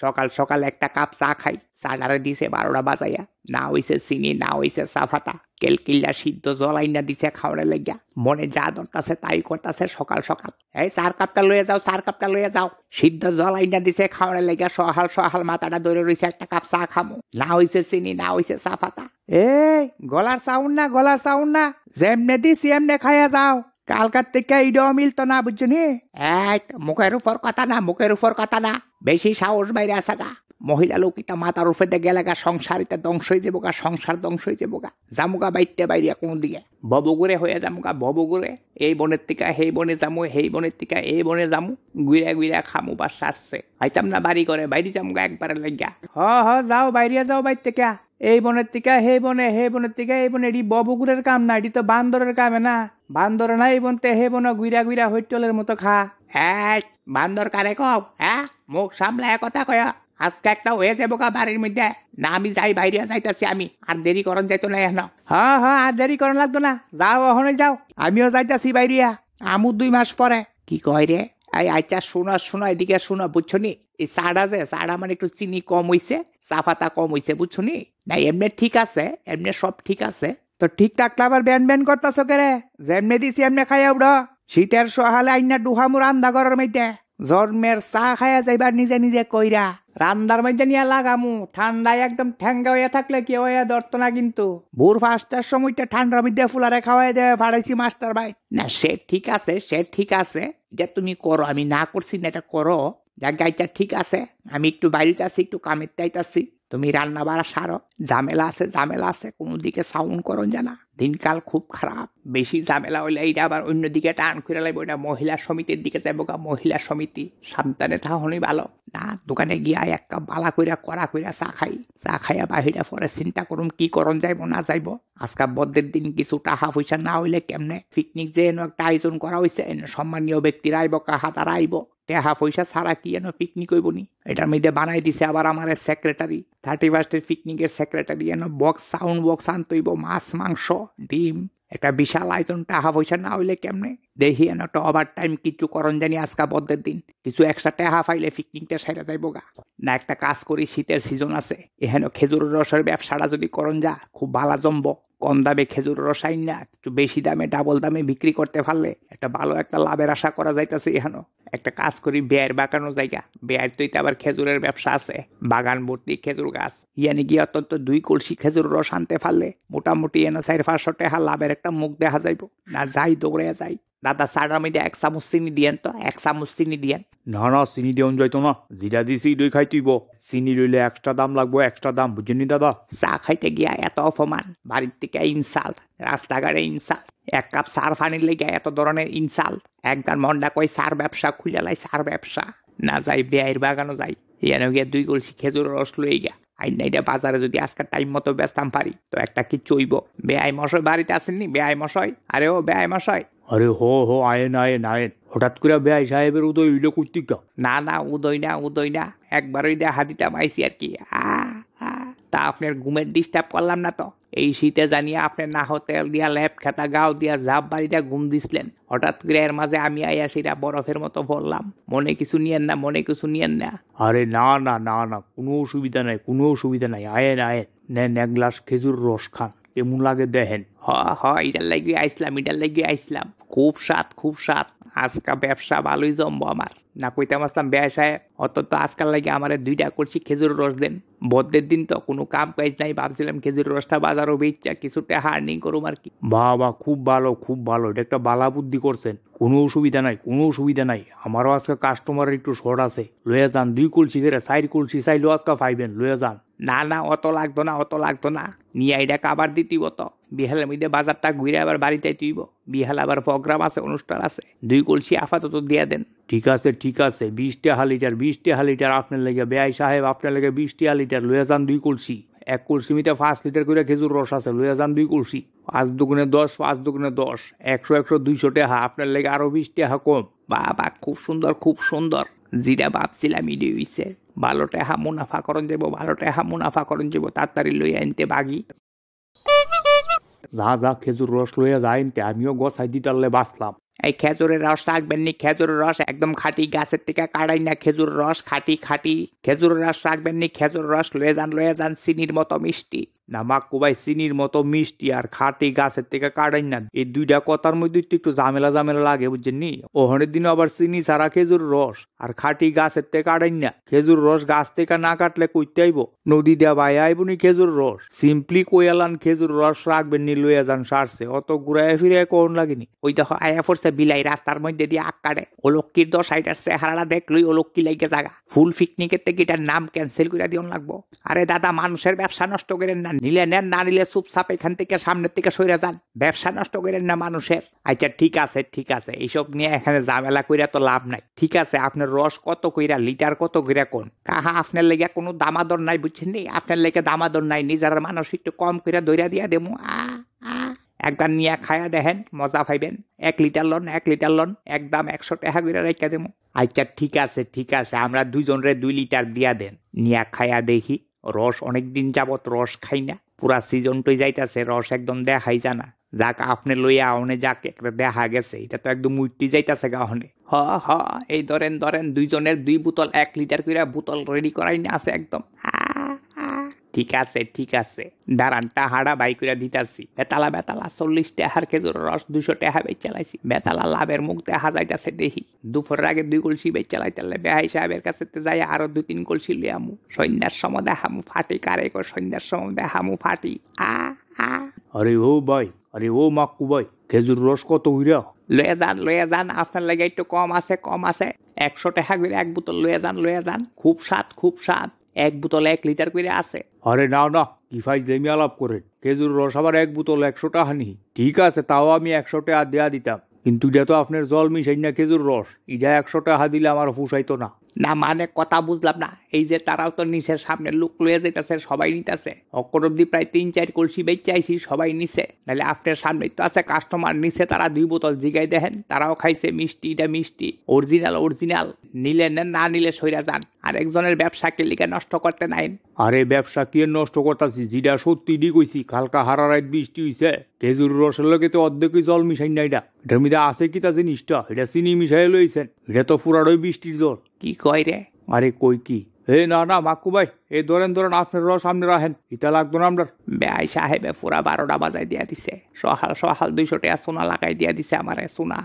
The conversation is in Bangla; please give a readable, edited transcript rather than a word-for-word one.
সকাল সকাল একটা কাপ চা খাই, চাটারে দিছে 12টা বাজাইয়া, না হইছে চিনি না হইছে চা পাতা, কেলকিল্লা সিদ্ধ জলাই না দিছে খাওয়ারে লাগিয়া, মনে যা ধরতাছে তাই করতাছে সকাল সকাল। এই চার কাপটা লইয়া যাও, চার কাপটা লইয়া যাও, সিদ্ধ জলাই না দিছে খাওয়ারে লাগিয়া, সহাল সহাল মাথাটা ধরে রইছে একটা কাপ চা খামু, না হইছে চিনি না হইছে চা পাতা। এই গলার সাউন্ড না, যেমনে দিছি এমনে খাইয়া যাও, কালকার থেকে ইডও মিলতো না বুঝছনি। এক মুখের উপর কথা না, বেশি সাহস বাইরে আসা গা। মহিলা লোকিতা মাতার উপরে গেলে গা সংসারিতে ধ্বংস হয়ে যাবো গা, সংসার ধ্বংস হয়ে যাবো গা। জামুগা বাইতে বাইরিয়া কোন দিকে ববগুড়ে হয়ে যামুগা, ববগুড়ে এই বনের থেকে সেই বনে যামু, সেই বনের থেকে এই বনে যামু, গুইরা গুইরা খামু বা সারছে আইতাম না বাড়ি করে বাইরে যামুগা একবারে লাগিয়া। হ যাও বাইরিয়া যাও বাইর থেকে, এই বনের থেকে সেই বনে, সেই বনের থেকে এই বনে। এটি ববগুড়ের কাম না, এটি তো বান্দরের কামে না। বান্দর না এই বনতে হে বন গুইরা গুইরা হৈটলের মতো খা। হ্যাঁ বান্দর কারে কও, হ্যাঁ মুখ সামলায় কথা কয়া। আজকে একটা হয়ে যাবো গা বাড়ির মধ্যে, না আমি যাই বাইরে যাইতাছি আমি, আর দেরি করন যাইতো না এখন। হ্যাঁ আর দেরি করন লাগতো না, যাও ওখানে যাও, আমিও যাইতাছি বাইরিয়া, আমু 2 মাস পরে। কি কয় রে? এই আচ্ছা শোনা এদিকে শোনা, বুঝছো নি? এই চাটা মানে একটু চিনি কম হইছে, চা পাতা কম হইছে, বুঝছো নি? না এমনি ঠিক আছে, এমনি সব ঠিক আছে। তো ঠিক থাকলে আবার ব্যান করতাছ কেরে? যেমনে দিছি এমনি খাইয়া উড়। শীতের সহালে আইনা ডুহামু রান্দা ঘরের মধ্যে, জন্মের চা খাইয়া যাইবার নিজে নিজে কইরা রান্দার মধ্যে নিয়ে লাগামু। ঠান্ডায় একদম ঠ্যাঙ্গা হইয়া থাকলে কি হইয়া ধরত না কিন্তু। ভোর 5টার সময়টা ঠান্ডার মধ্যে ফুলারে খাওয়াই দেবে পাঠাইছি মাস্টার ভাই। না সে ঠিক আছে, এটা তুমি করো, আমি না করছি না, এটা করো। যাক গাইটা ঠিক আছে, আমি একটু বাইরেতে আছি, একটু কামের চাইতাছি, তুমি রান্না বাড়া সারো। ঝামেলা আছে, কোনো দিকে সাউন্ড করো জানা। দিনকাল খুব খারাপ, বেশি ঝামেলা হইলে এইটা আবার অন্যদিকে টান করে লাগবে, ওইটা মহিলা সমিতির দিকে যাবো গা। মহিলা সমিতি সাবধানে থাকুনই ভালো না। দোকানে গিয়া এক কাপ বালা কড়া কইরা চা খাইয়া বাহিরা পরে চিন্তা করুম কি করন যাইব না যাইব। আজকা বদ্রের দিন কিছু টাকা পয়সা না হইলে কেমনে পিকনিক যে এনে একটা আয়োজন করা হয়েছে, সম্মানীয় ব্যক্তিরা আইব, কাহাতারা আইব, টাকা পয়সা ছাড়া কি এনে পিকনিক হইব নি? এটার মধ্যে বানাই দিছে আবার আমার সেক্রেটারি, 31st পিকনিকের সেক্রেটারি, এনে সাউন্ড বক্স আনতে হইব, মাছ মাংস ডিম, একটা বিশাল আয়োজন। টাকা পয়সা না হইলে কেমনে? দেখি এনে একটা ওভার টাইম কিছু করন জানি আজকা বদ্রের দিন, কিছু এক্সট্রা টাকা পাইলে পিকনিকটা সেরা যাইব গা। না একটা কাজ করি, শীতের সিজন আছে, এখানে খেজুরের রসের ব্যবসাটা যদি করন যা খুব ভালো জমব। কম দামে খেজুর রস আইন না একটু বেশি দামে ডাবল দামে বিক্রি করতে পারলে একটা ভালো একটা লাভের আশা করা যাইতেছে। এখানে একটা কাজ করি, বেয়ের বাগানো জায়গা, বেয়ের তৈতে আবার খেজুরের ব্যবসা আছে, বাগান ভর্তি খেজুর গাছ, ইয়ানি গিয়ে অত্যন্ত 2 কলসি খেজুর রস আনতে পারলে মোটামুটি এনে 400-500 টাকা লাভের একটা মুখ দেখা যাইব। না যাই দৌড়ে যাই, দাদা চাটার মধ্যে 1 চামচ চিনি দিয়েন তো, 1 চামচ চিনি দিয়েন। না চিনি দেওয়া যাইতো না, যেটা দিছি দই খাই তুইব, চিনি লইলে এক্সট্রা দাম লাগবো, এক্সট্রা দাম, বুঝেনি দাদা? চা খাইতে গিয়া এত অপমান, বাড়ির থেকে ইনসাল্ট, রাস্তাঘাটে ইনসাল্ট, 1 কাপ সার পানির লেগে এত ধরনের ইনসাল্ট। একবার মনটা কই সার ব্যবসা খুলে লাই, সার ব্যবসা না যাই বেয়ের বাগানো যাই, এনে গিয়া 2 কলসি খেজুর রস লই গিয়া আইন এটা বাজারে যদি আজকে টাইম মতো বেচতাম পারি তো একটা কি চইব। বেআই মশাই বাড়িতে আসেননি? বেআই মশাই, আরে ও বেআই মশাই। আরে হো আয়েন হঠাৎ করে বেআই সাহেবের উদয় হইলো কুর্তিকা? না উদয় না, একবারই দেখা দিতাম আইসি আর কি। তা আপনার ঘুমের ডিস্টার্ব করলাম না তো? এই শীতে জানিয়ে আপনার না তেল দিয়া লেপ খেতা গাও দিয়া জাপ বাড়িটা ঘুম দিছিলেন, হঠাৎ করে এর মাঝে আমি আইয়া সেটা বরফের মতো বললাম। মনে কিছু নিয়েন না। আরে না কোনো অসুবিধা নাই, আয়েন নেন 1 গ্লাস খেজুর রস খান, এমন লাগে দেখেন। এটার লাগিয়ে আইসলাম। খুব স্বাদ, আজকা ব্যবসা ভালোই জমবো আমার। না কইতাম আসলাম বেআই সাহেব, অত আজকাল লাগে আমার 2টা করছি খেজুর রস দেন। বদ্রের দিন তো কোনো কাম কাজ নাই, ভাবছিলাম খেজুর রসটা বাজারও বেচা কিছুটা হার্নিং করুম আর কি। বাবা খুব ভালো, এটা একটা বালা বুদ্ধি করছেন। কোনো অসুবিধা নাই, আমারও আজকে কাস্টমারের একটু শর্ট আছে, লয়ে যান 2 কলসি করে, 4 কলসি চাইলেও আজকে পাইবেন, লয়ে যান। না অত লাগতো না, নিয়ে এটা কাবার দিতিব তো, বিহালের মধ্যে বাজারটা ঘুরে আবার বাড়িতে তুইব, বিহাল আবার প্রোগ্রাম আছে, অনুষ্ঠান আছে, 2 কলসি আপাতত দিয়া দেন। ঠিক আছে 20 টাকা লিটার আপনার লেগে বেআই সাহেব, আপনার লেগে 20 টাকা লিটার, লয়ে যান 2 কলসি। 1 কলসি মিতে 5 লিটার করে খেজুর রস আছে, লয়ে যান 2 কলসি। 5 দুগুণে 10, 100 200 টাকা, আপনার লেগে আরো 20 টাকা কম। বাবা খুব সুন্দর, যেটা ভাবছিলাম ইডি হইছে। ভালো টাকা মুনাফা করন যাবো, তাড়াতাড়ি লই আনতে বাগি। যা খেজুর রস লইয়া যায়, আমিও গছাই দিতারলে বাঁচলাম। এই খেজুরের রস রাখবেন নি, খেজুরের রস একদম খাঁটি গাছের থেকে কাটাই না, খেজুর রস খাঁটি খাঁটি। খেজুরের রস রাখবেন নি, খেজুর রস লয়ে যান চিনির মতো মিষ্টি। না মাক্কু ভাই, চিনির মতো মিষ্টি আর খাঁটি গাছের থেকে কাটাই না, এই দুইটা কথার মধ্যে একটু ঝামেলা ঝামেলা লাগে বুঝছেন নি। ওহনের দিন আবার চিনি ছাড়া খেজুর রস আর খাঁটি গাছের থেকে কাটাই না। খেজুর রস গাছ থেকে না কাটলে কইতে আইব, নদী দেয়া ভাই আইব নি খেজুর রস। সিম্পলি কইয়ালান খেজুর রস রাখবেন নি, লইয়া যান সারছে, অত ঘুরায় ফিরে কোন লাগেনি। ওই দেখো আয়া পড়ছে বিলাই রাস্তার মধ্যে দিয়ে আগ কাটে। ও লক্ষ্মীর দশ আইটার চেহারাটা দেখলই ও লক্ষ্মী লাগে জাগা। ফুল পিকনিকের থেকে এটার নাম ক্যান্সেল করে দিন লাগবো। আরে দাদা, মানুষের ব্যবসা নষ্ট করেন না, নিলে নেন, না নিলে চুপচাপ এখান থেকে সামনের থেকে সরে যান। ব্যবসা নষ্ট করেন না মানুষের। আচ্ছা ঠিক আছে, এইসব নিয়ে এখানে ঝামেলা কইরা তো লাভ নাই। ঠিক আছে, আপনার রস কত কইরা, লিটার কত কইরা কোন? কাহা আপনার লেগে কোনো দামাদর নাই বুঝছেন নি, আপনার লেগে দামাদর নাই। নিজের মানুষ একটু কম কইরা দইরা দিয়া দেবো। একবার নিয়ে খায়া দেখেন, মজা পাইবেন। 1 লিটার লন, একদম 100 টাকা করে রেখা দেবো। আচ্ছা ঠিক আছে, আমরা দুইজনরে 2 লিটার দিয়া দেন, নিয়ে খায়া দেখি। রস অনেকদিন যাবত রস খাই না, পুরা সিজনটাই যাইতাছে, রস একদম দেখাই জানা। যাক আপনি লইয়া অনে যাক একটা দেখা গেছে, এটা তো একদম উঠতে যাইতাছে গাহনে। হ এই ধরেন দুইজনের 2 বোতল 1 লিটার করে বোতল রেডি করাই না আছে একদম। ঠিক আছে দাঁড়ান, টাহাড়া বাই করে দিতাছি। বেতালা 40 টাকার খেজুর রস 200 টাকা বেচ চালাইছি। বেতালা লাভের মুখ দেখা যাইতাছে দেখি। দুপুরের আগে 2 কলসি বেচ চালাইতালে বেহাই সাহেবের কাছে যাই আরো 2-3 কলসি লিয়ামু। সন্ধ্যার সময় দেখামু ফাটি, কারে কর সন্ধ্যার সময় দেখামু ফাটি। আরে ও ভাই, আরে ও মাক্কু ভাই, খেজুর রস কত হইরা? লয়ে যান, আপনার লাগে একটু কম আছে। 100 টাকা করে 1 বোতল লয়ে যান। খুব স্বাদ। 1 বোতল 1 লিটার করে আছে। আরে না, কি ফাইজলামি আলাপ করেন? খেজুর রস আবার 1 বোতল 100 টাকা নি? ঠিক আছে, তাও আমি 100 টাকা দেয়া দিতাম, কিন্তু এটা তো আপনার জল মিশাই না খেজুর রস, এটা 100 টাকা দিলে আমার পোষাইতো না। না মানে কথা বুঝলাম না। এই যে তারাও তো নিচের সামনে লোক লয়ে যেতেছে, সবাই নিতেছে। অক্ষর অব্দি প্রায় 3-4 কলসি বেচ চাইছি, সবাই নিছে। নাহলে আপনার সামনে তো আছে কাস্টমার, নিছে তারা 2 বোতল জিগাই দেখেন, তারাও খাইছে মিষ্টি। এটা মিষ্টি অরিজিনাল। নিলে নেন, না নিলে সইরা যান। আর একজনের ব্যবসা কে লিগে নষ্ট করতে নাইন। আরে ব্যবসা কি নষ্ট করতাছি, যেটা সত্যি দি কইছি। কালকা হারা রাত বৃষ্টি হইছে, খেজুর রসের লগে তো অর্ধেকই জল মিশাই না। এটার মধ্যে আছে কি তা জিনিসটা? এটা চিনি মিশাই লইছেন, এটা তো পুরাটাই বৃষ্টির জল। কি কয় রে? আরে কই কি? না মাক্কু ভাই, এই ধরেন আপনার রস সামনে রাখেন, ইটা লাগতো না আপনার। বেআই সাহেবে পুরা 12টা বাজাই দিয়া দিছে। সহাল 200 টাকা সোনা লাগাই দিয়া দিছে আমারে সোনা।